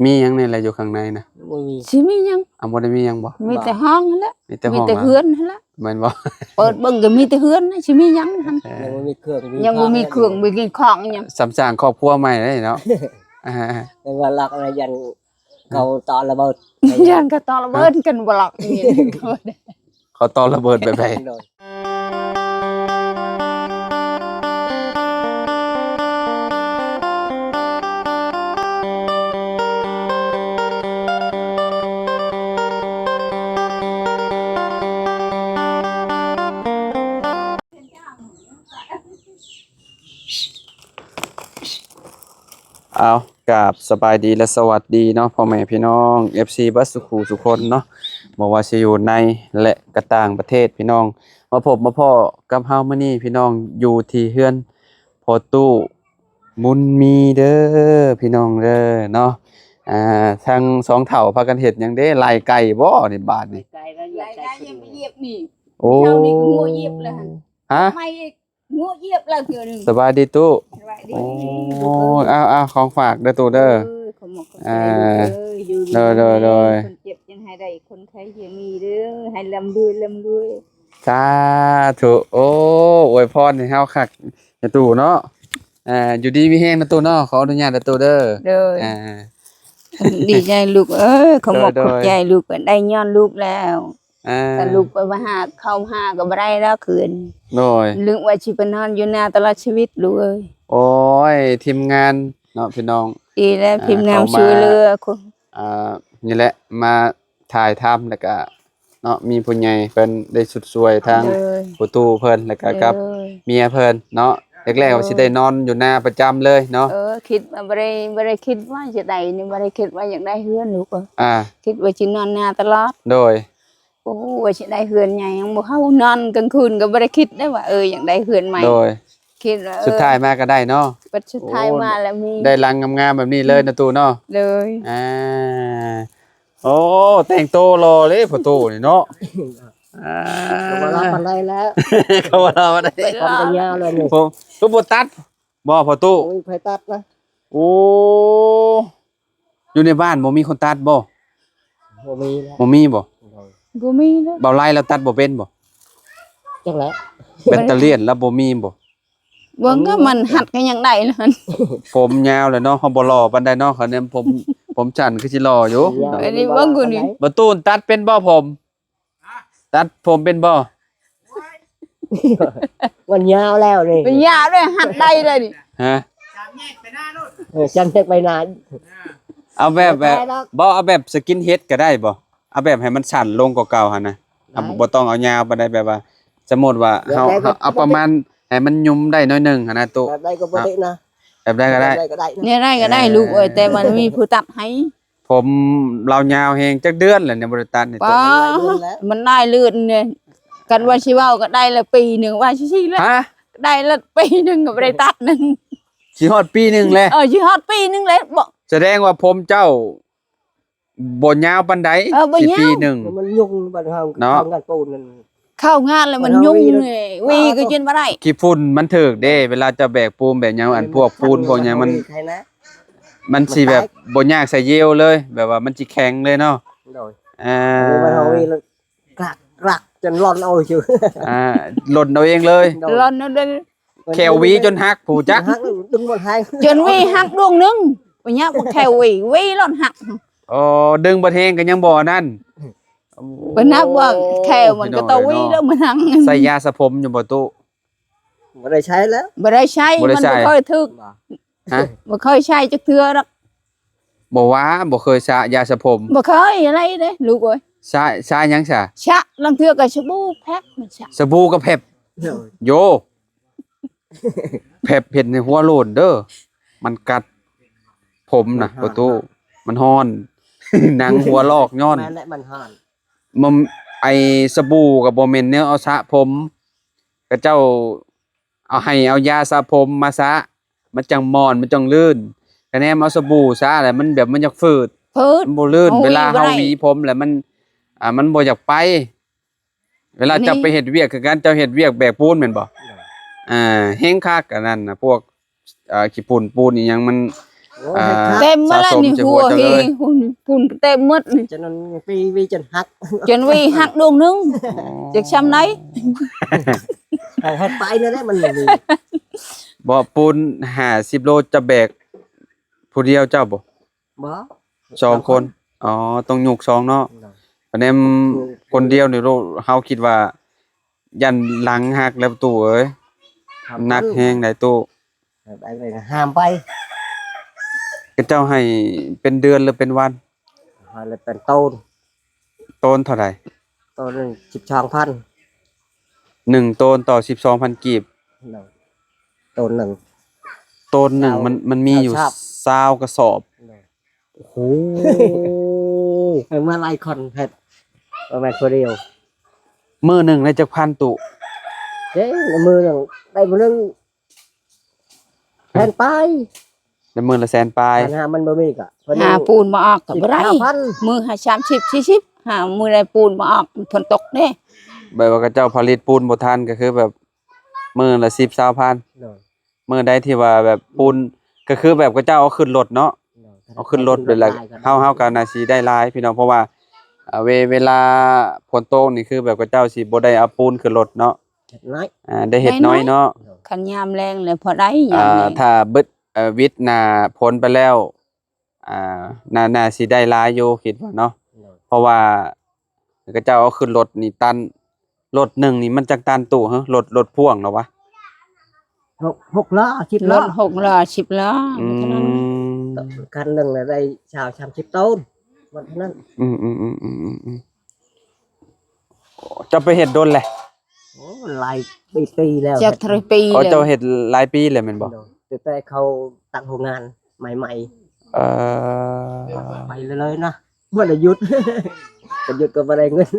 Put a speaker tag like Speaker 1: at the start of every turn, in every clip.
Speaker 1: มีหยังในอะไรอยู่ข้างในนะ
Speaker 2: บ่มี
Speaker 3: สิมีหยัง
Speaker 1: บ่ได้มีหยังบ่
Speaker 3: มีแต่ห้องนั่นแหละ
Speaker 1: มีแต่ห้
Speaker 3: มี
Speaker 1: อง
Speaker 3: แต่เฮือนนั่นแหละ
Speaker 1: แม่นบ่
Speaker 3: เปิดเบิ่งก็มีแต่เฮือนนะสิมีหยังหั่น
Speaker 2: ยังบ่มีเครื่อง
Speaker 3: ยังบ่มีเครื่องบ่มีของหยัง
Speaker 1: สำสร้างครอบครัวใหม่ได้เนาะ
Speaker 2: แต่ว่าหลักอะไรยันเขาตอนระเบิด
Speaker 3: ยันก็ตอระเบิดกันบ่หลอกนี่ก็บ่ได้
Speaker 1: เขาต่อระเบิดไป
Speaker 2: โดย
Speaker 1: เอากราบสบายดีและสวัสดีเนาะพ่อแม่พี่น้อง FC บัสสุขูทุกคนเนาะบ่ว่าสิอยู่ในและก็ต่างประเทศพี่น้องมาพบมาพ่อกับเฮามื้อนี้พี่น้องอยู่ที่เฮือนพ่อตู้มุนมีเด้อพี่น้องเด้อเนาะทั้งสองเฒ่าพากันเฮ็ดหยังเด้ไล่ไก่บ่นี่บาดนี่
Speaker 3: ไกลแล้วอย่าใจเหยียบนี่
Speaker 1: โอ้
Speaker 3: เช้านี้ก็งัวเหยียบแล้วหั่น
Speaker 1: ฮะ
Speaker 3: ไม่งัวเหยียบแล้วเทื่อนึง
Speaker 1: สบายดีตู้
Speaker 3: สบายดี
Speaker 1: โอ้เอาของฝากเด้อตู้เด้อ
Speaker 3: ขอหมกขอใจอยู่ดี
Speaker 1: โดย
Speaker 3: คนเจ็บยังให้ได้คนไข้ยังมีเด้อให้ลำรวย
Speaker 1: สาธุโอ้อวยพรให้เฮาคักนะตู่เนาะอยู่ดีมีแฮงนะตู่เนาะขออนุญาตนะตู่เด้อ
Speaker 3: เด้อ
Speaker 1: อ่า
Speaker 3: ดีใจลูกเอ้ยขอหมก
Speaker 1: โด
Speaker 3: ขอย ใจลูกได้ย้อนลูกแล้ว
Speaker 1: อ่า
Speaker 3: แต่ลูกไปมาหาเข้าหาก็บ่ได้แล้วคืน
Speaker 1: โดย
Speaker 3: ลึกว่าสิไปนอนอยู่หน้าตลอดชีวิตลูกเอ้ย
Speaker 1: โอ้ยทีมงานเนาะพี่น้อง
Speaker 3: ดีแล้วพิมพ์งาม
Speaker 1: เข้ามา
Speaker 3: ช่วยเหลือคน
Speaker 1: นี่แหละมาถ่ายทำแล้วก็เนาะมีผู้ใหญ่เพิ่นได้สุดสวยทาง
Speaker 3: เด้อ
Speaker 1: ประตูเพิ่นแล้วก็กับ
Speaker 3: เด้อ
Speaker 1: เมียเพิ่นเนาะแรกๆว่าสิได้นอนอยู่หน้าประจำเลยเนาะ
Speaker 3: คิดว่าบ่ได้คิดว่าจะได้นี่บ่ได้คิดว่าอยากได้เฮือนลูกเอ้ย
Speaker 1: อ่า
Speaker 3: คิดว่าสินอนหน้าตลอด
Speaker 1: โดย
Speaker 3: โอ้ว่าสิได้เฮือนใหญ่ยังบ่เข้านอนกลางคืนก็บ่ได้คิดได้ว่าอยากได้เฮือนใหม่
Speaker 1: โดย
Speaker 3: คิดว่า
Speaker 1: สุดท้ายมาก็ได้เนาะ
Speaker 3: ปัจสุดท้าย
Speaker 1: โอ้
Speaker 3: มาแล้วมี
Speaker 1: ได้รังงามๆแบบนี้เลยนะตู่เนาะ
Speaker 3: เลย
Speaker 1: โอ้แต่งโตวรอเลยพ่อตู่นี่เนาะ
Speaker 2: เขารับมันได้แล้ว
Speaker 1: เขาว่าเราได้
Speaker 2: ทำกันยาวเลยนี่
Speaker 1: ผมบ่ตัดบ่พ่อตู่
Speaker 2: โอ้ยไผตัดนะ
Speaker 1: โอ้อยู่ในบ้านบ่มีคนตัดบ่
Speaker 2: บ่มีแล้ว
Speaker 1: บ่มีบ่
Speaker 3: บ่มีเลย
Speaker 1: เบาไล่แล้วตัดบ่เป็นบ่
Speaker 2: จังแล้ว
Speaker 1: แบตเตอรี่แล้วบ่มีบ่
Speaker 3: เบิ่งก็มันหัดกันยังได้นั่น
Speaker 1: ผมยาวแล้วเนาะเฮาบ่หล่อปานใดเนาะคะแนนผมจันคือสิหล่ออยู่
Speaker 3: อันนี้เบิ่งกูนี่
Speaker 1: บ่ตูนตัดเป็นบ่ผม ตัดผมเป็นบ่
Speaker 2: มันยาวแล้วนี่
Speaker 3: เป็นยาด้วยหัดได้เลยนี่
Speaker 1: ฮะ
Speaker 2: จันเทกไปนาน
Speaker 1: เอาแบบ
Speaker 2: บ่ได้หรอก
Speaker 1: บ่เอาแบบสกินเฮดก็ได้บ่เอาแบบให้มันสั้นลงกว่าเก่าหั่นนะเอาบ่ต้องเอายาวปานใดแบบว่า สมมุติว่าเฮาเอาประมาณให้มันยุมได้น้อยหนึงหั่นนะตุ
Speaker 2: แบบได้ก็บ่ได้นะ
Speaker 1: แบบได้ก็ได้
Speaker 2: แบบก็ได้นะ
Speaker 3: เนี่ยได้ก็ได้ลูกแต่มันมีผู้ตัดให้
Speaker 1: ผมเรายาวแฮงจักเดือนแล้วเนี่ยบ่ได้ตัดนี่ตุ
Speaker 3: ป้ามันได้เลือดเนี่ยกันว่าสิเว้าก็ได้ละปีนึงว่าสิแล้ว
Speaker 1: ฮะ
Speaker 3: ได้ละปีนึงก็บ่ได้ตัดนึง
Speaker 1: สิฮอดปีหนึงแล้ว
Speaker 3: สิฮอดปีนึงเลยบ่
Speaker 1: แสดงว่าผมเจ้าบ่ยาวปานใด
Speaker 3: บ่
Speaker 1: สิ
Speaker 3: ยาว
Speaker 1: ปีหนึง
Speaker 2: มันยุ่งบัดเฮา
Speaker 1: เนาะ
Speaker 2: ทำงานปูนนั่น
Speaker 3: เข้างานแล้วมันยุ่งเลยวีก็จนบ่ได้
Speaker 1: ขี้ฝุ่นมันถึกเด้ เวลาจะแบกปูนแบบหยังอันพวกปูนพวกหยังมัน
Speaker 2: ใครนะ
Speaker 1: มันสิแบบบ่ยากใส่เยลเลย แบบว่ามันสิแข็งเลยเนาะ
Speaker 2: โดย
Speaker 1: อ่า
Speaker 2: โอ้มันเฮาวีแล้วกรักจนร้อนเอาอยู่
Speaker 1: หล่นเอาเองเลย
Speaker 3: ร้อนนั่นเด้อ
Speaker 1: แขวหวีจนหักผู้จัก
Speaker 2: หักดึงบ่ทัน
Speaker 3: จนวีหักดวงนึงบ่ยากบ่แค่วีร้อนหัก
Speaker 1: อ๋อดึงบ่แทงก็ยังบ่นั่น
Speaker 3: บ่นับว่าแค่มันก็ตะวีแล้วมันหัง
Speaker 1: ใส่ยาสระผมอยู่บ่ตุ
Speaker 2: บ่ได้ใช้แล้ว
Speaker 3: บ่ได้ใช้
Speaker 1: บ่ได้
Speaker 3: มัน
Speaker 1: ใช้
Speaker 3: บ่ค่อยถึก
Speaker 1: ฮะ
Speaker 3: บ่ค่อยใช้จักเทื่อดอก
Speaker 1: บ่ว่าบ่เคยสระยาสระผม
Speaker 3: บ่เคยอะไรเด้ลูกเอ้ย
Speaker 1: สระหยังซะ
Speaker 3: ชะลังเทื่อก็สบู่แพ็คมันชะ
Speaker 1: สบู่กับแผบโยแผบเห็ดในหัวโลนเด้อมันกัดผมน่ะประตูมันฮ้อน หนังหัวลอกย้อน
Speaker 2: แม่นและมันห่าน
Speaker 1: มันไอสบู่กับบ่แม่นแนวเอาสระผมก็เจ้าเอาให้เอายาสระผมมาสระมันจังมอนมันจังลื่นคะแนนเอาสบู่สระแล้วมันแบบมันอยากฝืด
Speaker 3: พืช
Speaker 1: มันบ่ลื่น
Speaker 3: โอ้ย
Speaker 1: เวลา
Speaker 3: บ่
Speaker 1: เฮา
Speaker 3: ได้
Speaker 1: หวีผมแล้วมันบ่อยากไป เวลา
Speaker 3: อันนี้
Speaker 1: จะไปเฮ็ดเวียกคือการเจ้าเฮ็ดเวียกแบกปูนแม่นบ่เฮงคักอันนั้นน่ะพวกขี้ปูนอีหยังมัน
Speaker 2: โอ้
Speaker 1: อ่า
Speaker 2: ยครับ
Speaker 3: เต็มมาแล้วนี่
Speaker 1: สะสม
Speaker 3: หัว
Speaker 1: จะ
Speaker 3: ฮี
Speaker 1: เลย
Speaker 3: พุ่นเต็มหมดนี่
Speaker 2: cho nên vi chân hắt
Speaker 3: จนวีหักดวงนึงจากช้ำไหน
Speaker 2: hết tay nữa đấy mình vì
Speaker 1: บ่ปูน50โลจะแบกผู้เดียวเจ้าบ่
Speaker 2: bó
Speaker 1: สองคนอ๋อต้องยกสองเนาะอันนี้คนเดียวนี่เฮาคิดว่ายันหลังหักแล้วตู้เอ้ยหนักแฮงได้ตู้
Speaker 2: đây này là hàm bay
Speaker 1: ก็เจ้าให้เป็นเดือนหรือเป็นวัน
Speaker 2: hoặc làเป็นต้น
Speaker 1: ต้นเท่าไหร่
Speaker 2: ต้น12,000
Speaker 1: 1ต้นต่อ 12,000 กีบ
Speaker 2: ต้นหนึ่ง
Speaker 1: ต้นหนึ่งมันมีอยู่
Speaker 2: ครับ
Speaker 1: 20กระสอบโอ้โห
Speaker 2: เมื่อไรคนเห็ดประมาณคนเดียว
Speaker 1: มื้อหนึงได้จักพันตุ
Speaker 2: เจ๊มือหนึ่งได้มือหนึ่งแทนไป
Speaker 1: ได้มื้อละแสนปลาย
Speaker 2: ปัญหามันบ่มีกะ
Speaker 3: หาปูนมาออกก็บ่ได้
Speaker 2: 15,000
Speaker 3: มือหา30 40หามือได้ปูนมาออกฝนตกเด้
Speaker 1: แบบว่าเขาเจ้าผลิตปูนบ่ทันก็คือแบบมื้อละ10-20,000 มื้อใดที่ว่าแบบปูนก็คือแบบเขาเจ้าเอาขึ้นรถเนาะเอาขึ้นรถไปแล้วเฮาก็น่าสิได้หลายพี่น้องเพราะว่าเวลาฝนตกนี่คือแบบเขาเจ้าสิบ่ได้เอาปูนขึ้นรถเนาะ
Speaker 2: เห็ดน้อย
Speaker 1: ได้เฮ็ดน้อยเนาะ
Speaker 3: คันยามแรงเลยพอได้ยามแรง
Speaker 1: ถ้าเบิดวิทย์หน้าพ้นไปแล้วน่าสิได้หลายอยู่คิดว่าเนาะเพราะว่าเขาเจ้าเอาขึ้นรถนี่ตันรถหนึงนี่มันจักตันตู้ฮะรถพ่วงเนาะวะ
Speaker 2: 6 ล้อ10
Speaker 3: ร
Speaker 2: ล้อ
Speaker 3: ถ6ล้อ10ล้อ
Speaker 1: อื
Speaker 3: เท่านั้น
Speaker 1: ม
Speaker 2: คันหนึ่งlà đây chào 30 ต้นมันเท่านั้น
Speaker 1: จะไปเฮ็ดโดนแหละ
Speaker 2: โอ้หลายปีแล้ว
Speaker 3: จากทรปี
Speaker 1: เขา
Speaker 3: เลย
Speaker 1: เจ้าเฮ็ดหลายปีแล้วแม่นบ่
Speaker 2: ตั้งแต่เขาตั้งโรงงานใหม่
Speaker 1: เอ่อ
Speaker 2: ๆไปเลยนะบ่ได้หยุด จะหยุดก็บ่ได้เงิน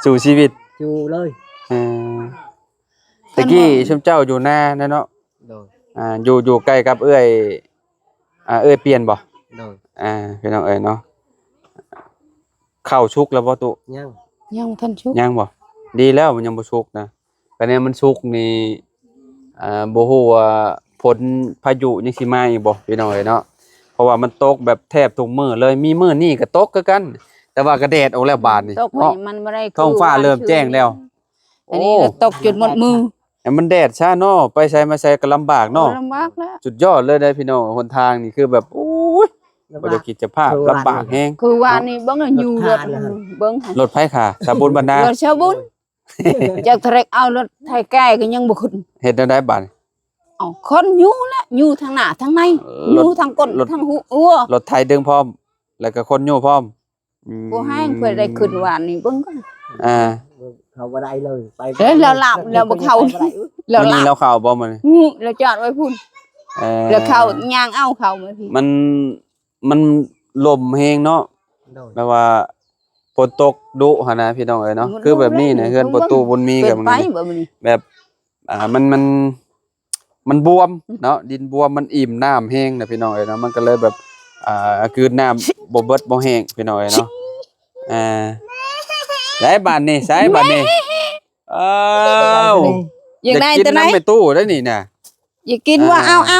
Speaker 1: สู่ชีวิต
Speaker 2: อยู่เลย
Speaker 1: เออตะกี้ชุมเจ้าอยู่หน้านั่นเนาะ
Speaker 2: โดย
Speaker 1: อยู่ใกล้กับเอื้อยเปลี่ยนบ่
Speaker 2: โดย
Speaker 1: พี่น้องเอ้ยเนาะข้าวชุกแล้วบ่ตุ
Speaker 2: ยัง
Speaker 3: ยังทันชุก
Speaker 1: ยังบ่ดีแล้วมันยังบ่ชุกนะก็เนี่ยมันชุกนี่บ่ฮู้ว่าฝนพายุยังสิมาอีกบ่พี่น้องเอ้ยเนาะเพราะว่ามันตกแบบแทบทุกมื้อเลยมีมื้อนี้ก็ตกคือกัน แต่ว่าก็แดดออกแล้วบาดนี่
Speaker 3: ตก
Speaker 1: เนาะ
Speaker 3: นี่มันบ่ได้
Speaker 1: ท้องฟ้าเริ่มแจ้งแล้ว
Speaker 3: อันนี้เราตกจนหมดมือ
Speaker 1: ให้มันแดดช้าเนาะไปไสมาไสก็ลำบากเนาะ
Speaker 3: ลำบากแล้ว
Speaker 1: สุดยอดเลยได้พี่น้องหนทางนี่คือแบบโอ้ยบ่ได้คิดจะภาพลำบากแฮง
Speaker 3: คือว่านี่เบิ่งอะอยู่รถเบิ่งหั่น
Speaker 1: รถไผค่ะสาบุญบรรดาร
Speaker 3: ถชาวบุญจากทะเลเอารถไทยแก่ก็ยังบ่ขึ้น
Speaker 1: เฮ็ดได้บาดนี่
Speaker 3: เอาคนอยู่ละอยู่ทางหน้าทางในอยู่ทางก้นทางหู
Speaker 1: รถไถดึงพร้อม แล้วก็คนอยู่พร้อม
Speaker 3: บ่แห้งเพื่อได้ขึ้นหวานนี่เบิ่งก็
Speaker 1: อ่า
Speaker 2: เขาบ่ได้เลยไป
Speaker 3: เด้เราหลับเราบ่เข้า
Speaker 1: วันนี้เราเข้าบ่มื้อนี้
Speaker 3: เราจอดไว้พุ่น
Speaker 1: เอ่อ
Speaker 3: แล้วเข้าย่างเอาเข้ามาพี่
Speaker 1: มันลมแฮงเนาะ
Speaker 2: โดย
Speaker 1: แปลว่าฝนตกดุหั่นนะพี่น้องเอ้ยเนาะคือแบบนี้เนี่ยเฮือนประตูบุญมี
Speaker 3: เป็
Speaker 1: กับ
Speaker 3: น
Speaker 1: มัน
Speaker 3: ไป
Speaker 1: นี่
Speaker 3: บ่มื้อนี้
Speaker 1: แบบมันบวมเนาะดินบวมมันอิ่มน้ำแห้งนะพี่น้องเอ้ยเนาะมันก็เลยแบบคืนน้ำบ่เบิดบ่แห้งพี่น้องเอ้ยเนาะสายบ้านนี่สายบ้านนี่อ้าว
Speaker 3: อย่างใด
Speaker 1: กิน
Speaker 3: ตัวไหน
Speaker 1: น้ำไปตู้ได้นี่น่ะ
Speaker 3: อย่ากินว่าเอา
Speaker 1: เอ้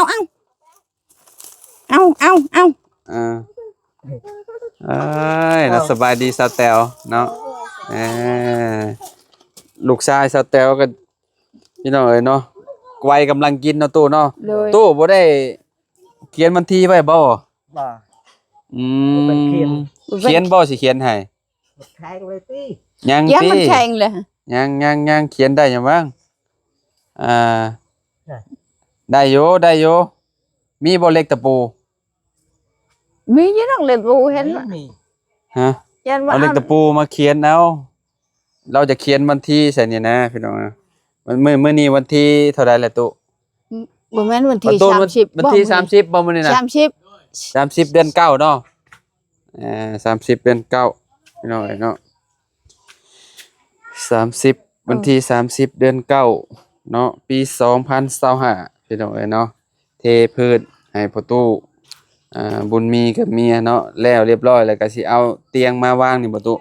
Speaker 1: ยน่าสบายดีสาวแตวเนาะลูกชายสาวแตวก็พี่น้องเอ้ยเนาะวัยกำลังกินเนาะตู้เนาะ
Speaker 3: เลย
Speaker 1: ตู้บ่ได้เขียนบันทีไว้บ่
Speaker 2: บ่
Speaker 1: อื
Speaker 2: บ่เขียน
Speaker 1: เขียนบ่สิเขียนให้
Speaker 2: แทงเลยติ
Speaker 1: ยัง
Speaker 3: ยัง
Speaker 1: ติ
Speaker 3: มันแข็งเลย
Speaker 1: ยังเขียนได้หยังบ้างได้อยู่มีบ่เล็กตะปู
Speaker 3: มีอยู่นักเล่นบูเห็นว่า
Speaker 2: นี่
Speaker 1: ฮะ
Speaker 3: ยันว่า
Speaker 1: เอาเล็กตะปูมาเขียนเอาเราจะเขียนวันที่ใส่นี่นะพี่น้องนะมันมื้อนี้วันที่เท่าใดแหละตุ
Speaker 3: บ่แม่นวันที่
Speaker 1: ตู้
Speaker 3: 30
Speaker 1: วันที่30บ่มื้อนี้นะ
Speaker 3: 30
Speaker 1: 30 เดือนเก้าเนาะ30 เดือนเก้าพี่น้องเอ้ยเนาะ30 วันที่ 30 เดือนเก้าเนาะปี2025พี่น้องเอ้ยเนาะเทพื้นให้พ่อตู้บุญมีกับเมียเนาะแล้วเรียบร้อยแล้วก็สิเอาเตียงมาวางนี่บ่ตู้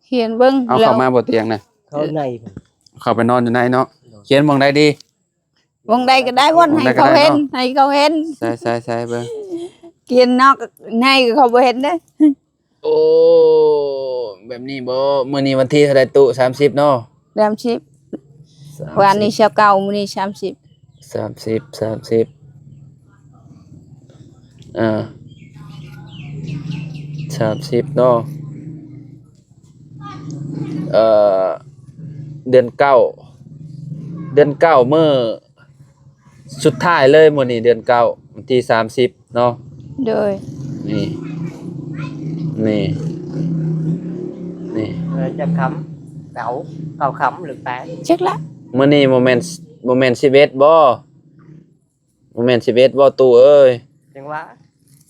Speaker 3: เขียนเบิ่ง
Speaker 1: เอาเข้ามาบ่เตียงน่ะ
Speaker 2: เขาใน
Speaker 1: เข้าไปนอนอยู่ในเนาะเขียนบ่งใดดี
Speaker 3: วงใดก็ได้วันให้เขาเห็นให้เขาเห็น
Speaker 1: ใส่เบิ่ง
Speaker 3: กินนอกในก็เขาบ่เห็นเด้
Speaker 1: โอ้แบบนี้บ่มื้อนี้วันที่เท่าใดตุ30เนาะ
Speaker 3: 30วันนี้29มื้อนี้30
Speaker 1: 30อ่า30เนาะเอ่อเดือนเก้ามื้อสุดท้ายเลยมื้อนี้เดือนเก้าวันที่30เนาะ
Speaker 3: โดย
Speaker 1: นี่นี่นี่
Speaker 2: จะคำเก่าคำหรือแปด
Speaker 3: จักละ
Speaker 1: มื้อนี้โมเมนต์11บ่โมเมนต์11บ่ตู่เอ้ย
Speaker 2: จังว่า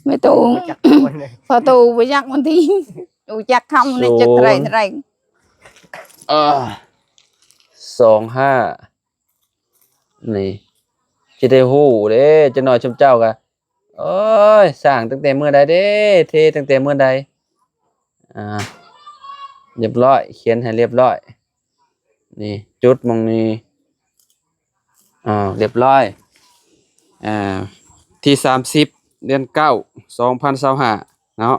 Speaker 3: ไม่ตูง
Speaker 2: จักคนเลย
Speaker 3: พอตูบ่จักมันทีตูจักคำนี่จักไร
Speaker 1: อ่า25นี่สิได้ฮู้เด้จักหน่อยชุมเจ้าก็โอ้ยสร้างตั้งแต่มื้อใดเด้เทตั้งแต่มื้อใดอ่าเรียบร้อยเขียนให้เรียบร้อยนี่จุดหม้องนี้เรียบร้อยอ่าที่30เดือน9 2025เนาะ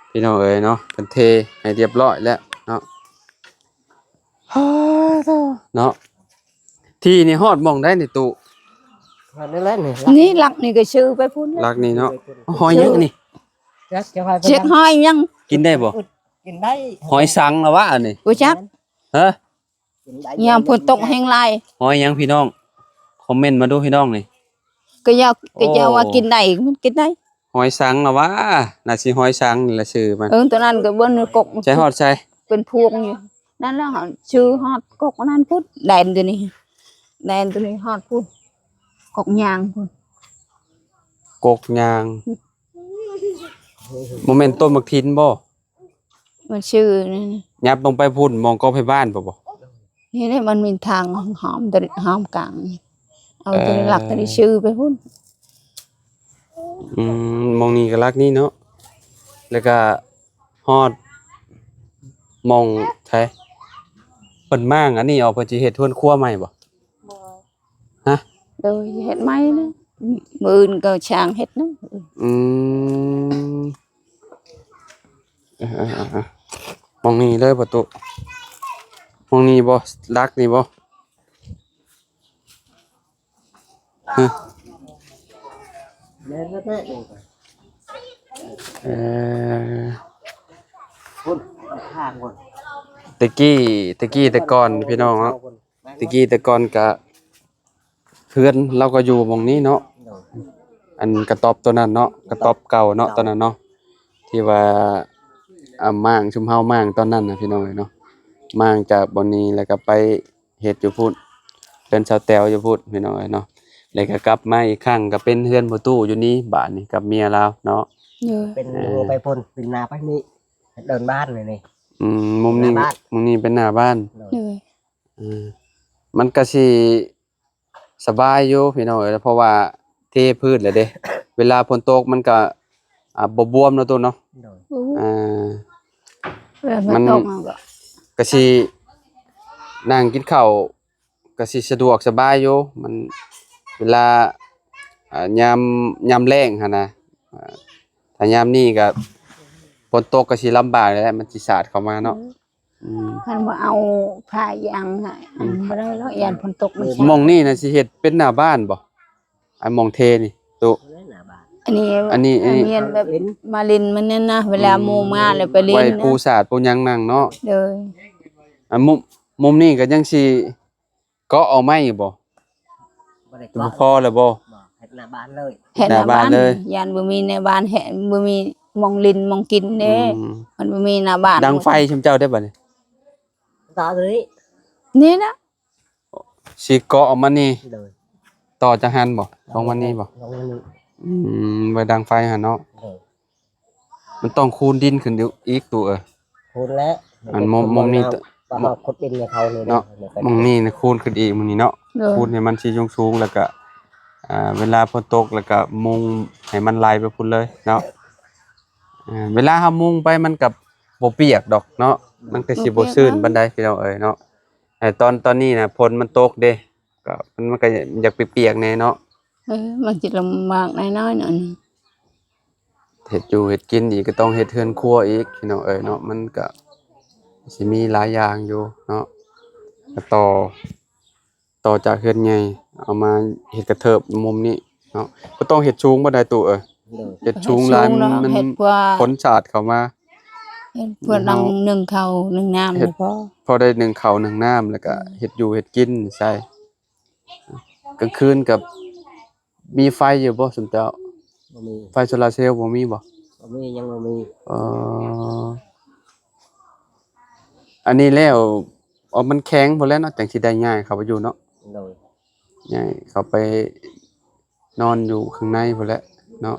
Speaker 1: พี่น้องเอ้ยเนาะเพิ่นเทให้เรียบร้อยแล้วเนาะเนาะที่นี่ฮอดหม่องได้นี่ตุ
Speaker 2: นั่นแหละนี่
Speaker 3: นี่หลักนี่ก็ชื่อไปพุ่น
Speaker 1: ลักนี่เนาะหอยยังนี่
Speaker 2: จะไป
Speaker 3: เช็ดห้อยยัง
Speaker 1: กินได้บ่
Speaker 2: กินได้
Speaker 1: หอยสังล่ะวะอันนี้
Speaker 3: บ่จัก
Speaker 1: ฮะ
Speaker 2: กินได้
Speaker 3: ยามฝนตกแห้งลาย
Speaker 1: หอยยังพี่น้องคอมเมนต์มาดูพี่น้องนี่
Speaker 3: ก็อยากก็จะว่ากินได้มันกินได้
Speaker 1: หอยสังล่ะวะน่าสิหอยสังนี่ละชื่อมัน
Speaker 3: ตัวนั้นก็เบิ่นกก
Speaker 1: ใจฮอดใจ
Speaker 3: เป็นพวงอยู่นั่นแล้วชื่อฮอดกกนั่นพุ่นแดนตัวนี้ฮอดพุ่นกกยางพุ่น
Speaker 1: กกยางโมเมนต์ต้นมักทินบ่
Speaker 3: มันชื่อนี่
Speaker 1: ยับลงไปพุ่นมองกอไผบ้านบ่
Speaker 3: นี่แหละมันมีทางหอมตัวหอมกลางเอาตัวนี้หลักตัวนี้ชื่อไปพุ่น
Speaker 1: มองนี่ก็ลักนี่เนาะแล้วก็ฮอดมองไทยเพิ่นมั่างอันนี้เอาเพิ่นสิเฮ็ดทวนครัวใหม่บ่ฮะ
Speaker 3: โดยเฮ็ดไหมนะมื้ออื่นก็ช่างเฮ็ดนะ
Speaker 1: อืมมองนี่เลยประตูมองนี่บ่ลักนี่บ่ฮะ
Speaker 2: แม่ก็แม่เอง
Speaker 1: เอ่อ
Speaker 2: คนข้างคน
Speaker 1: ตะกี้แต่ก่อนพี่น้องเนาะตะกี้แต่ก่อนก็เพื่อนเราก็อยู่หม่องนี้เนาะอันกระต๊อบตัวนั้นเนาะกระต๊อบเก่าเนาะตอนนั้นเนาะที่ว่าม่างชุมเฮาม่างตอนนั้นน่ะพี่น้องเอ้ยเนาะม่างจากบ่นี้แล้วก็ไปเฮ็ดอยู่พุ่นเรือนชาวแตวอยู่พุ่นพี่น้องเอ้ยเนาะแล้วก็กลับมาอีกครั้งก็เป็นเฮือนบ่ตู้อยู่นี่บ้านนี่กับเมียเราเนาะ
Speaker 3: เยอะ
Speaker 2: เป็นวัวไปพ่นเป็นนาไปนี่เดินบ้านเลยนี่
Speaker 1: มุมนี้
Speaker 2: หน้าบ้าน
Speaker 1: มุมนี้เป็นหน้าบ้าน
Speaker 3: เยอะ
Speaker 1: มันก็สิสบายอยู่พี่น้องเอ้ยเพราะว่าเทพืชแหละเด้ เวลาฝนตกมันก็บ่บวมเนาะตัวเนาะ
Speaker 2: โดย
Speaker 1: อ่า
Speaker 3: มั
Speaker 1: มัน
Speaker 3: นตกเอาก็
Speaker 1: ก็สินั่งกินข้าวก็สิสะดวกสบายอยู่มันเวลายามแล้งหั่นน่ะถ้ายามนี้ก็ฝนตกก็สิลำบากแหละมันสิสาดเข้ามาเนาะอืม
Speaker 3: คันบ่เอาผ้ายางให้อันบ่ได้แล้วยานฝนตกมัน
Speaker 1: หมองนี่น่ะสิเฮ็ดเป็นหน้าบ้านบ่อันหมองเทนี่ตุ
Speaker 2: หน้าบ้าน
Speaker 3: อันนี้
Speaker 1: อันนี้
Speaker 3: เรียนแบบมาลินมันนั่นนะเวลาหมู่มาแล้วไปเล่
Speaker 1: ไว้
Speaker 3: น
Speaker 1: ปู
Speaker 3: นะ
Speaker 1: สาดปูหยังนั่งเนาะ
Speaker 3: เด้อ
Speaker 1: มุมนี้ก็ยังสิเกาะเอาไม้อยู่บ่
Speaker 2: บ่ได้
Speaker 1: บ่
Speaker 2: ก็
Speaker 1: พอแล้วบ่
Speaker 2: บ่เฮ็ดหน้าบ้านเลย
Speaker 3: เห็น
Speaker 1: หน้าบ้านเลย
Speaker 3: ยานบ่มีในบ้านเห็นบ่มีมองลินมองกินเด้
Speaker 1: อืม
Speaker 3: มันบ่มีหน้าบ้าน
Speaker 1: ดังไฟชิมเจ้าได้บ่นี่
Speaker 2: ต่อเลย
Speaker 3: นี่นะ
Speaker 1: สิเกาะเอามานี่
Speaker 2: เลย
Speaker 1: ต่อจังหันบ่ตรงวันนี้บ่
Speaker 2: ลงวันนี้
Speaker 1: ไว้ดังไฟหั่นเนาะ
Speaker 2: เลย
Speaker 1: มันต้องคูณดินขึ้นเดี๋ยวอีกตัว
Speaker 2: คนแล้ว
Speaker 1: อันมุมนี้
Speaker 2: ว่าเขาขุดดินให้เขาเลย
Speaker 1: เนาะ มุมนี้นะคูณขึ้นอีกมุมนี้เนาะ
Speaker 3: เด้อ
Speaker 1: คูณให้มันสิสูงๆแล้วก็เวลาฝนตกแล้วก็มุงให้มันไหลไปพุ่นเลยเนาะเวลาเฮามุงไปมันก็บ่เปียกดอกเนาะมันก็สิบ่ชื้นปานใดพี่น้องเอ้ยเนาะแต่ตอนนี้น่ะฝนมันตกเด้ก็มันก็อยากเปียกๆแน่เนาะ
Speaker 3: มันสิลำบากน้อยๆหน่อยนึง
Speaker 1: เฮ็ดอยู่เฮ็ดกินอีกก็ต้องเฮ็ดเรือนครัวอีกพี่น้องเอ้ยเนาะมันก็สิมีหลายอย่างอยู่เนาะก็ต่อจากเรือนใหญ่เอามาเฮ็ดกระเทิบมุมนี้เนาะบ่ต้องเฮ็ดสูงบ่ได้ตู่เอ้ย
Speaker 2: โดย
Speaker 1: เฮ็ดสูงหลายมัน
Speaker 3: เฮ็ดเพื่อ
Speaker 1: ผลสาดเข้ามา
Speaker 3: เฮ็ดเพื่อนังหนึ่งเขาหนึ่งน้ำนี่พอ
Speaker 1: พอได้หนึ่งข้าวหนึ่งน้ำแล้วก็เฮ็ดอยู่เฮ็ดกินใช่กลางคืนกับมีไฟอยู่บ่ซุมเจ้า
Speaker 2: บ่มี
Speaker 1: ไฟโซลาร์เซลล์บ่มีบ่
Speaker 2: บ่มียังบ่มี
Speaker 1: เอ่ออันนี้แล้วมันแข็งพุ่นแล้วเนาะจังสิได้ย้ายเข้าไปอยู่เนาะ
Speaker 2: โดย
Speaker 1: ย้ายเข้าไปนอนอยู่ข้างในพุ่นแหละเนาะ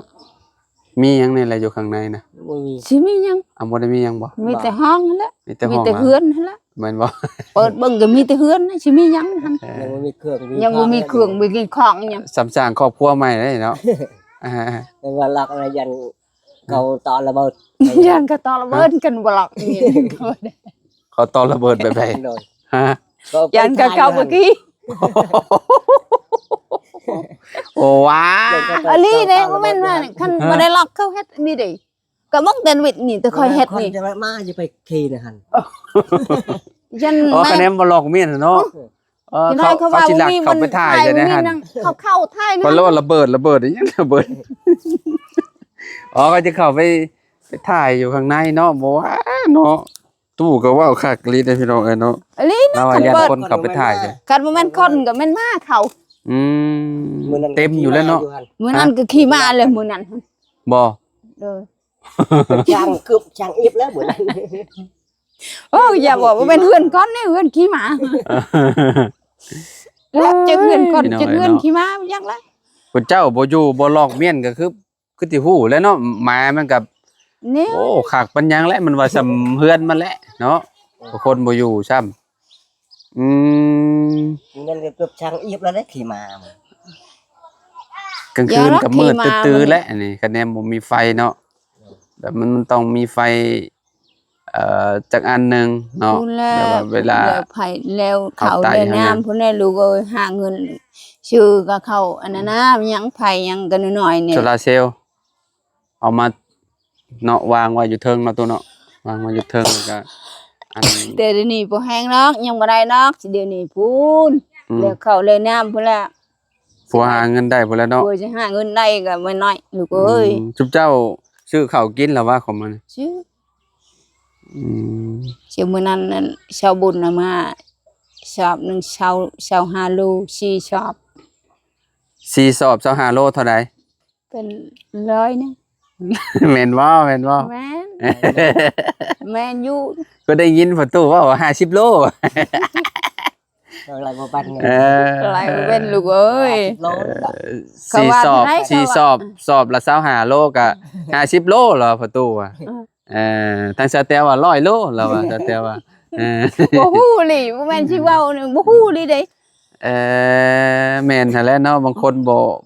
Speaker 1: มีหยังในอะไรอยู่ข้างในนะ
Speaker 2: บ่มี
Speaker 3: สิมีหยัง
Speaker 1: บ่ได้มีหยังบ่
Speaker 3: มีแต่ห้องนั่นแหละ
Speaker 1: มีแต่
Speaker 3: มี
Speaker 1: ห้อง
Speaker 3: แต่เฮือนนั่นแหละ
Speaker 1: แม่นบ่
Speaker 3: เปิดเบิ่งก็มีแต่เฮือนนะสิมีหยังหั่น
Speaker 2: ยังบ่มีเครื่อง
Speaker 3: ยังบ่มีเครื่องมีกินของหยัง
Speaker 1: สำสร้างครอบครัวใหม่ได้เนาะอ่า
Speaker 2: แต่ว่าลักอะไรยันเก่าตอนระเบิด
Speaker 3: ย่านก็ตอระเบิดกันบ่หรอกนี่
Speaker 1: เขาตอนระเบิดแบบใด
Speaker 2: โดย
Speaker 1: ฮะ
Speaker 3: ย่านก็เข้าเมื่อกี้
Speaker 1: โอ้ว้า
Speaker 3: อันนี้เด้บ่แม่นว่าคันบ่ได้ล็อกเข้าเฮ็ดอันนี้เด้ก็มักแต่วิทย์นี่แต่ค่อยเฮ็ดนี่
Speaker 2: จะมาจะไปขี่นะหั่น
Speaker 3: ยัน
Speaker 1: อ๋อ
Speaker 3: แม่
Speaker 1: คะแนนบ่หลอกเมียนน่ะเนาะ
Speaker 3: จะได้
Speaker 1: เขา
Speaker 3: เขาว่า
Speaker 1: สิลัก
Speaker 3: มี
Speaker 1: เขาไปถ่ายจะได้หั่น
Speaker 3: เขาเข้าถ่าย
Speaker 1: เพราะว่าระเบิดอีหยังระเบิดอ๋อก็จะเข้าไปถ่ายอยู่ข้างในเนาะบ่ว่าเนาะตู้ก็ว้าวคักลีเด้อพี่น้องเอ้ยเนาะ
Speaker 3: อันนี้
Speaker 1: เรา
Speaker 3: นะ
Speaker 1: ว่า
Speaker 3: คัน
Speaker 1: ญา
Speaker 3: เบิ
Speaker 1: ติ
Speaker 3: ด
Speaker 1: คนเข้าไปถ่ายเลย
Speaker 3: คันบ่แม่นคนก็แม่นมาเขา
Speaker 1: อืมเต็มอยู่แล้วเนาะ
Speaker 3: มื้อนั้นก็ขี่มาเลยมื้อนั้น
Speaker 1: บ่
Speaker 3: เด้อ
Speaker 2: ช่างกึบช่างอีบแล้วเหมือนนั้น
Speaker 3: โอ้อย่าบอกว่าเป็นเฮือนก้อนนี่เฮือนขี่มาแล้วจะเฮือนก้อนจะเฮือนขี่มายังละ
Speaker 1: คุณเจ้าบ่อยู่บ่หลอกเมียนก็คือสิฮู้แหล้วเนาะหมามันก็
Speaker 3: นี่
Speaker 1: โอ้คักปัญญังแหละมันว่าสำเฮือนมันแหละเนาะคนบ่อยู่ซ้ำ
Speaker 2: นั่นก็กึบช่างอีบแล้วได้ขี่มาก
Speaker 1: ลางคืนก็มืดตื้อๆแล้วอันนี้คะแนนบ่มีไฟเนาะแบบมันต้องมีไฟจักอันหนึงเนาะ
Speaker 3: พูดแล้
Speaker 1: แบบ
Speaker 3: ว
Speaker 1: ว่าเวลา
Speaker 3: แล้วไผแล้วเขา
Speaker 1: เอาไต
Speaker 3: ได้
Speaker 1: ให้
Speaker 3: น้ำพุ่นแน่ลูกเอ้ยหาเงินชื่อก็เข้าอันนั้นนะยังไผยังกันน้อยๆเนี่ย
Speaker 1: โซลาร์เซลล์เอามาเนาะวางไว้อยู่เทิงเนาะตัวเนาะวางไว้อยู่เทิงแล้วก็อัน
Speaker 3: แต่เดี๋ยวนี้บ่แห้งนอกยังบ่ได้นอกสิเดี๋ยวนี้พูน
Speaker 1: อืม
Speaker 3: แล้วเข้าเลยน้ำพุ่นแล้ว
Speaker 1: ผัวหาเงินได้พุ่นแล้วเนาะ
Speaker 3: กลัวจะหาเงินได้ก็ไม่น้อยลูกเอ้ย
Speaker 1: จุ๊บเจ้าซื้อข้าวกินแล้วว่าของมัน
Speaker 3: ชื่อ
Speaker 1: อืม
Speaker 3: เชื่อมื้อนั้นนั่นชาวบุญน่ะมาชอบหนึงชาว5โล4ชอบ
Speaker 1: 4 สอบ25โลเท่าใด
Speaker 3: เป็นร้อยหนึง
Speaker 1: แม่นบ่แม่นบ่
Speaker 3: แม่นแม่นอยู่
Speaker 1: ก็ได้ยินประตูว่า50โล
Speaker 2: อะไรบ่ปัน
Speaker 1: เออ
Speaker 3: อะไรบ่เป็นลูกเอ้ย
Speaker 2: โล
Speaker 1: สี่สอบ
Speaker 3: เขาว่า
Speaker 1: สี่สอบสอบละ25โลก็50โลเหรอประตูอ่ะทางสแตลว่า100โลแล้วว่าสแตลว่าเออ
Speaker 3: บ่ฮู้ลิบ่แม่นสิเว้านี่บ่ฮู้ลิเด้
Speaker 1: แม่นหั่นแหละเนาะบางคน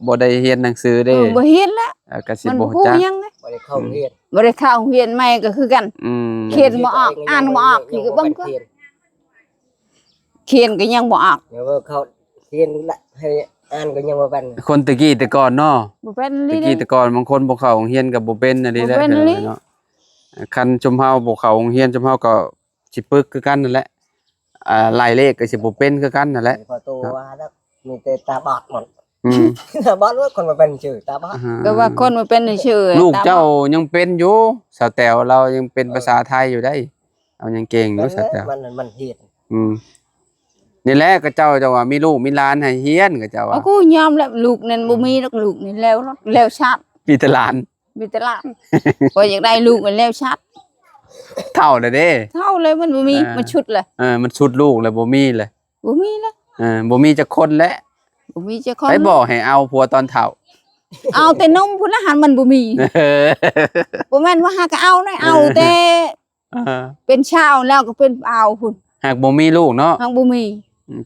Speaker 1: บ่ได้เรียนหนังสือเด้
Speaker 3: บ่เห็นละ
Speaker 1: ก็สิ
Speaker 3: มัน
Speaker 1: บ่
Speaker 3: บ่ฮู้
Speaker 1: จัก
Speaker 3: หยังเลย
Speaker 2: บ่ได้เข้าเรียน
Speaker 3: บ่ได้เข้าโรงเรียนใหม่ก็คือกัน
Speaker 1: อืม
Speaker 3: เขียนบ่ออกอ่านบ่ออกนี่ก็เบิ่งก่อน เขียนก็ยังบ่ออก
Speaker 2: เดี๋ยวเขาเรียนให้อ่านก็ยังบ่ปัน
Speaker 1: คนตะกี้แต่ก่อนเนาะ
Speaker 3: บ่เป็น
Speaker 1: ตะ
Speaker 3: ลิเด้
Speaker 1: กี้แต่ก่อนบางคนบ่เข้าโรงเรียนก็บ่เป็นอันนี้แหละ
Speaker 3: บ่เป็นเลย
Speaker 1: เนาะคันชุมเฮาบ่เข้าโรงเรียนชุมเฮาก็สิปึกคือกันนั่นแหละไล่เลขก็สิบ่เป็นคือกันนั่นแหละ
Speaker 2: พอโตว่าแล้วมีแต่ตาบอดหมด
Speaker 1: อืม
Speaker 2: ตาบอดว่าคนมาเป็นชื่อตาบอด
Speaker 3: ก็ว่าคนบ่เป็นชื่อ
Speaker 1: ลูกเจ้ายังเป็นอยู่สาวแตวเรายังเป็นภาษาไทยอยู่ได้เอายังเก่งอยู่สาวแตว
Speaker 2: มันเฮ็ด
Speaker 1: นี่แหละก็เจ้าจะว่ามีลูกมีหลานให้เฮียนก็เจ้าว่า
Speaker 3: เอากูยอมแล้วลูกนั่นบ่มีดอกลูกนี่แล้วชัด
Speaker 1: มีแต่หลาน
Speaker 3: มีแต่หลานบ่อยากได้ลูกมันแล้วชัด
Speaker 1: เท่าเลยเด้
Speaker 3: เท่าเลยมันบ่มีมันชุดเลย
Speaker 1: มันชุดลูกเลยบ่มีเลย
Speaker 3: บ่มีแล้ว
Speaker 1: บ่มีจักคนแล้ว
Speaker 3: บ่มีเจ้าของ
Speaker 1: ไปบอกให้เอาผัวตอนเฒ่า
Speaker 3: เอาแต่นมพุ่นละหันมันบ่มีบ่แม่นว่าหาก็เอาได้เอาแต่เป็นชาวแล้วก็เป็นเอาพุ่น
Speaker 1: หากบ่มีลูกเนาะ
Speaker 3: หังบ่มี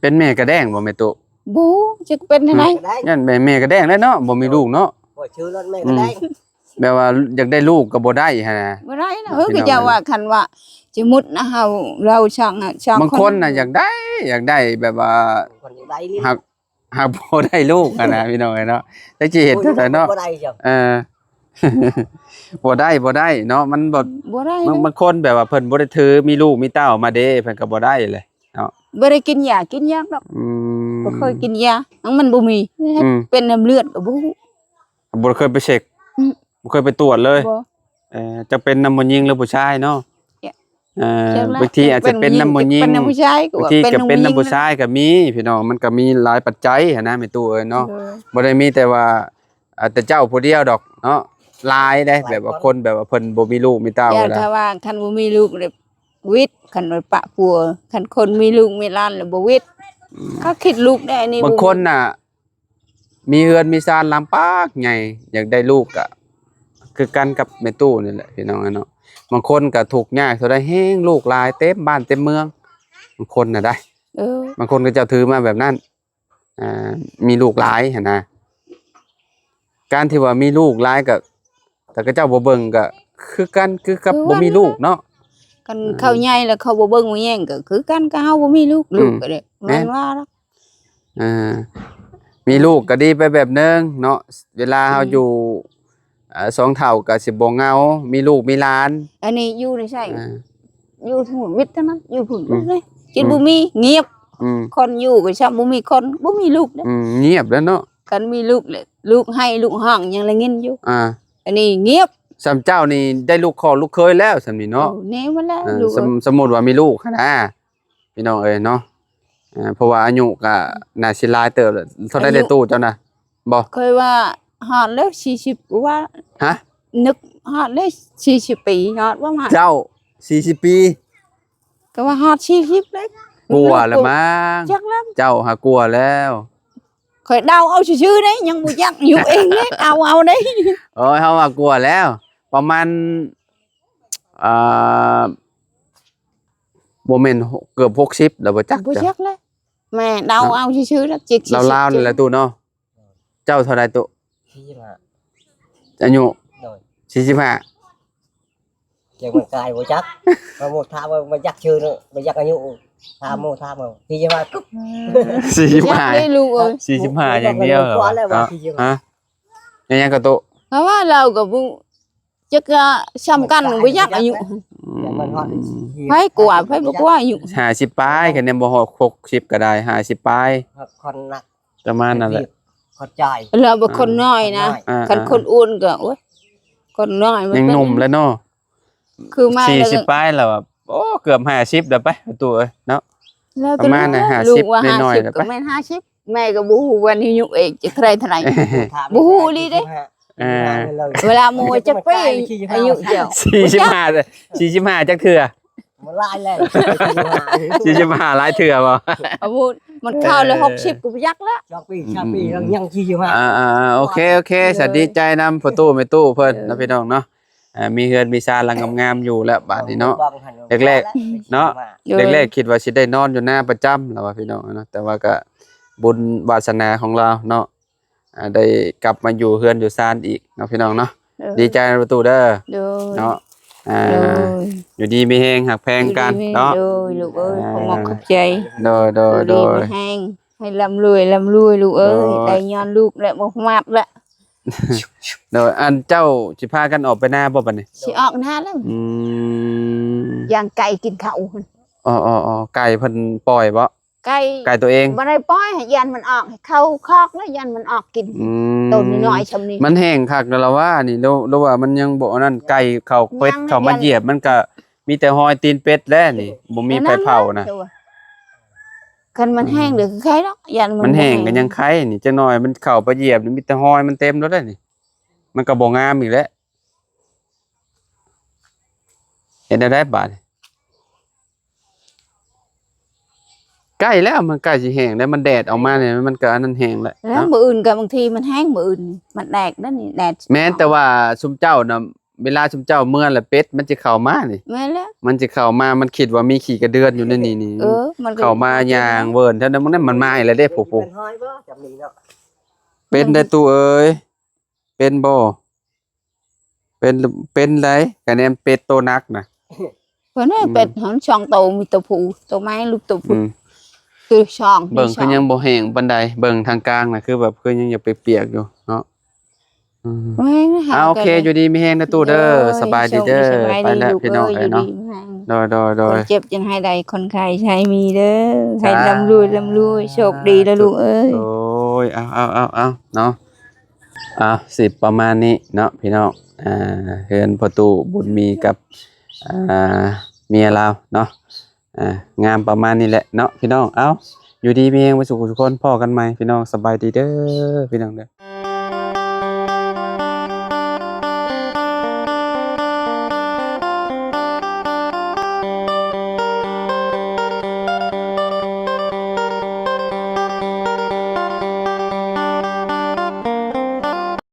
Speaker 1: เป็นแม่กระแดงบ่แม่ตุ
Speaker 3: บ่จะเป็นจังได๋
Speaker 2: ได้
Speaker 1: ยันแม่กระแดงแล้วเนาะบ่มีลูกเนาะ
Speaker 2: บ่ชื่อรถแม่ก็ได้
Speaker 1: แบบว่าอยากได้ลูกก็บ่ได้หั่นน่ะ
Speaker 3: บ่ได้นะก็จะว่าคันว่าสมมุตินะเราช่าง
Speaker 1: บางคนน่ะอยากได้แบบว่า
Speaker 2: คนได้
Speaker 1: หากบ่ได้ลูกอะนะพี่น้องเนาะแต่สิเห็นเท่านั้นเนาะ
Speaker 2: บ่ได้จ้ะ
Speaker 1: เออ บ่ได้เนาะมันบ่
Speaker 3: บ่ได้
Speaker 1: บางคนแบบว่าเพิ่นบ่ได้ถือมีลูกมีเต้ามาเด้เพิ่นก็บ่ได้เลยเนาะ
Speaker 3: บ่ได้กินยากินยาดอก
Speaker 1: อืม
Speaker 3: บ่เคยกินยาทั้งมันบ่มี
Speaker 1: อืม
Speaker 3: เป็นน้ำเลือดก็บ่ฮู้
Speaker 1: บ่เคยไปเช็ค
Speaker 3: อืม
Speaker 1: บ่เคยไปตรวจเลย
Speaker 3: บ่
Speaker 1: จะเป็นน้ำมันยิงหรือผู้ชายเนาะ
Speaker 3: เนี่ย
Speaker 1: บางทีอาจจะเป็นน้ำมันยิง
Speaker 3: เป็นน้ำผู้ชายก็
Speaker 1: บาง
Speaker 3: ว่า
Speaker 1: ทีก็
Speaker 3: เป็น
Speaker 1: เป็น
Speaker 3: น้ำ
Speaker 1: น้ำ
Speaker 3: ผู้
Speaker 1: ผู้ชายก็มีพี่น้องมันก็มีหลายปัจจัยหั้นนะแม่ตู้เอ้ยเนาะ
Speaker 3: เออ
Speaker 1: บ่ได้มีแต่ว่าแต่เจ้าผู้เดียวดอกเนาะหลายได้แบบว่าคนแบบว่าเพิ่นบ่มีลูกมีเต้า
Speaker 3: ย่าน
Speaker 1: แล้ว
Speaker 3: ถ้าว่าคันบ่มีลูกเลยวิทย์คันว่าปะปัวคันคนมีลูกมีหลานแล้วบ่วิทย์เขาคิดลูกได้อันนี่
Speaker 1: บางคนน่ะ มีเฮือนมีซานลำปากใหญ่อยากได้ลูกก็คือกันกับแม่ตู้นี่แหละพี่น้องเนาะบางคนก็ทุกข์ยากเท่าใดแฮงลูกหลายเต็มบ้านเต็มเมืองบางคนน่ะได้
Speaker 3: เออบ
Speaker 1: างคนก็จะถือมาแบบนั้นมีลูกหลายหั่นนะการที่ว่ามีลูกหลายก็แต่ก็เจ้าบ่เบิ่งก็คือกันคือกับบ่มีลูกเนาะ
Speaker 3: คันเขาใหญ่แล้วเขาบ่เบิ่งบ่แย่งก็คือกันก็เฮาบ่มีลูกก็ได้
Speaker 1: แม่
Speaker 3: มัน
Speaker 1: น
Speaker 3: ว่าแล้ว
Speaker 1: อ่ามีลูกก็ดีไปแบบนึงเนาะเวลาเฮาอยู่สองเท่าก็สิบ่เหงามีลูกมีหลาน
Speaker 3: อันนี้อยู่ในใช่
Speaker 1: อ่า
Speaker 3: อยู่ทั้งหมดวิทย์ทั้งนั้นอยู่พุ่น
Speaker 1: อืม
Speaker 3: เลยจิตบ่มีเงียบ
Speaker 1: อืม
Speaker 3: คนอยู่ก็ช้ำบ่มีคนบ่มีลูกเด้อ
Speaker 1: เงียบแล้วเนาะ
Speaker 3: คันมีลูกเลยลูกให้ลูกห้องยังละเงินอยู่ อันนี้เงียบ
Speaker 1: สำเจ้านี่ได้ลูกคอลูกเคยแล้วสำนี้เนาะ
Speaker 3: โอ้แน่มาแล้ว
Speaker 1: เออ
Speaker 3: ลูก
Speaker 1: สมมุติว่ามีลูกหั้นนะพี่น้องเอ้ยเนาะเพราะว่าอายุก็น่าสิหลายเติบแล้วเท่าได้ในตู้เจ้าน่ะบ่
Speaker 3: เคยว่าฮอดแล้ว40กูว่า
Speaker 1: ฮะ
Speaker 3: นึกฮอดแล้ว40 ปีฮอดว่ามา
Speaker 1: เจ้า40ปี
Speaker 3: ก็ว่าฮอด40เลย
Speaker 1: กลัวแล้วมั้ง
Speaker 3: จักแล้ว
Speaker 1: เจ้าหากลัวแล้ว
Speaker 3: ข่อยเดาเอาชื่อๆเด้ยังบ่จักอยู่เองเด้เอาเด้
Speaker 1: โอ้ยเฮาว่ากลัวแล้ว ประมาณอ่าบ่แม่นเกือบ60แล้วบ่จัก
Speaker 3: บ่
Speaker 1: จ้ะ
Speaker 3: จักแล้วแม่เดาเอาชื่อๆแล้วจิก
Speaker 1: ลาวๆนี่แหละตู้เนาะเจ้าเท่าใดตู้
Speaker 2: ที่มา
Speaker 1: อายุ
Speaker 2: โดย
Speaker 1: 45
Speaker 2: เกี่ยวกับกายบ่จักมาโมทาบ่จักชื่อเนาะบ่จักอายุทาโมทามาที่จะมากุ๊บ
Speaker 3: จักได้
Speaker 1: 45
Speaker 3: ลูกเอ้ย
Speaker 1: 45อย่างเดียวเหรอ
Speaker 2: กว่าแล้วว่า
Speaker 1: ฮะยังก็ตู้
Speaker 3: เพราะว่าเราก็บ่จักก็ซ้ำกันบ่จักอายุ
Speaker 2: อย่างมันฮอด
Speaker 3: ไผกลัวไผบ่กลัวอายุ
Speaker 1: 50ปลายคะแนนบ่ฮอด60ก็ได้50ปลาย
Speaker 2: คนหนัก
Speaker 1: ประมาณนั้นแหละ
Speaker 2: คนใจ
Speaker 3: เราเป็นคนน้อยนะ
Speaker 1: อ่า
Speaker 3: คันคนอ้วนก็โอ๊ยคนน้อยมัน
Speaker 1: ยัง
Speaker 3: เป็
Speaker 1: หนุ่มแล้วเนาะ
Speaker 3: คือไม่แล้วก็
Speaker 1: 40ปลายแล้วอะโอ้เกือบ50แล้วไปตู้เอ้ยเนาะ
Speaker 3: แล้ว
Speaker 1: ประมาณน่ะ
Speaker 3: ลูก
Speaker 1: 50
Speaker 3: ว่า
Speaker 1: น้อยๆ
Speaker 3: 50
Speaker 1: น่ะ
Speaker 3: ก็
Speaker 1: ไป
Speaker 3: แม่น50แม่ก็บ่ฮู้วันที่ยุกเองจะเท่าไหร่ บ่ฮู้ลีเด้ เวลาโมจะไปอายุเดียว
Speaker 1: 45เลย45จักเทื่อ
Speaker 2: มันลายแล้ว
Speaker 1: 45หลายเทื่อบ่
Speaker 3: อาวุธมันเข้าเลย60ก็บ่ยักแล้ว
Speaker 2: ชอบปีแล้วยัง45
Speaker 1: โอเคสวัสดีใจนำประตูแม่ตู้เพิ่นนะพี่น้องเนาะมีเฮือนมีซาลังงามๆอยู่แล้วบัดนี้เนาะ แรกๆเนาะ แรกๆคิดว่าสิได้นอนอยู่หน้าประจำแล้วว่าพี่น้องเนาะแต่ว่าก็บุญวาสนาของเราเนาะได้กลับมาอยู่เฮือนอยู่ซานอีกเนาะพี่น้องเนาะดีใจนะประตูเด้อ
Speaker 3: โดย
Speaker 1: เนาะ
Speaker 3: โดย
Speaker 1: อยู่ดีมีแฮงหักแพงกันเนาะ
Speaker 3: โดยลูกเอ้ยขอขอบใจ
Speaker 1: โดย
Speaker 3: โด
Speaker 1: โด
Speaker 3: ย
Speaker 1: ย
Speaker 3: แห้งให้ร่ำรวยลูกเอ้ย
Speaker 1: โดย
Speaker 3: ได้ย้อนลูกและบ่มาดละ
Speaker 1: โดยอันเจ้าสิพากันออกไปหน้าบ่บัดนี้
Speaker 3: สิออกหน้าแล้ว ย่างไก่กินข้าวหั่น
Speaker 1: อ๋อไก่เพิ่นปล่อยบ่
Speaker 3: ไก่
Speaker 1: ไก่ตัวเอง
Speaker 3: บ่ได้ปล่อยให้ยันมันออกให้เข้าคอกแล้วยันมันออกกิน
Speaker 1: ม
Speaker 3: ต้นน้อยๆชำนี้
Speaker 1: มันแห้งคักแล้วล่ะว่านี่แล้วว่ามันยังบ่นั่นไก่เข้าเป็ด
Speaker 3: ยัง
Speaker 1: เข้ามาเหยียบมันก็มีแต่หอยตีนเป็ดแล้วนี่บ่มีไฟเผานะ
Speaker 3: คันมันแห้งเดี๋ยวคือใครดอกยัน
Speaker 1: มันแห้งก็ยังไข่นี่จังหน่อยมันเข้าไปเหยียบนี่มีแต่หอยมันเต็มแล้วเด้อนี่มันก็บ่งามอีกแล้วเห็นได้บาดนี่ใกล้แล้วมันใกล้สิแห้งแล้วมันแดดออกมาเนี่ยมันก็อันนั้นแห้งแล้ว
Speaker 3: แล้วมื้ออื่นก็บางทีมันแห้งมื้ออื่นมันแดกนั่นนี่แดด
Speaker 1: แม้นแต่ว่าซุมเจ้าน่ะเวลาซุมเจ้าเมื่อละเป็ดมันจะเข้ามานี่
Speaker 3: แม่นแล้ว
Speaker 1: มันจะเข้ามามันคิดว่ามีขี้กระเดือนอยู่ในนี่นี่
Speaker 3: มันก็
Speaker 1: เข้ามาอย่างเวิร์นเท่านั้นมันมาอีกแล้วเด้ผู้
Speaker 2: เป็นห้อยบ่จำนี้เนาะ
Speaker 1: เป็นได้ตู้เอ้ยเป็นบ่เป็นไรคะแนนเป็ดโตนักน่ะ
Speaker 3: เพิ่นให้เป็ดหันช่องโตมีตัวผู้ตัวไม้ลูกตัว
Speaker 1: อื
Speaker 3: ผู้
Speaker 1: ม
Speaker 3: ตัวช่อง
Speaker 1: เบิ่งคือยังบ่แห้งปานใดเบิ่งทางกลางน่ะคือแบบคือยังอย่าไปเปียกอยู่เนาะ
Speaker 3: แม่งหา
Speaker 1: โอเค
Speaker 3: กัน
Speaker 1: อยู่ดีมีแฮงนะตู้เด้อสบายดีเด้อ
Speaker 3: สบาย
Speaker 1: ไป
Speaker 3: ดี
Speaker 1: แล้ว
Speaker 3: ลูก
Speaker 1: พี่น้อง
Speaker 3: เอ้ย
Speaker 1: เนาะ
Speaker 3: อยู่ดีมีแรง
Speaker 1: โดย
Speaker 3: คนเจ็บยังให้ได้คนไข้ใช้มีเด้อให้
Speaker 1: จ้า
Speaker 3: ร่ำรวยโชคดีแล้วลูกเอ้ย
Speaker 1: โอ้ยเอาเนาะสิประมาณนี้เนาะพี่น้องเฮือนประตูบุญมีกับเมียเราเนาะงามประมาณนี้แหละเนาะพี่น้องอยู่ดีมีแรงไว้สุขทุกคนพ่อกันใหม่พี่น้องสบายดีเด้อพี่น้องเด้อ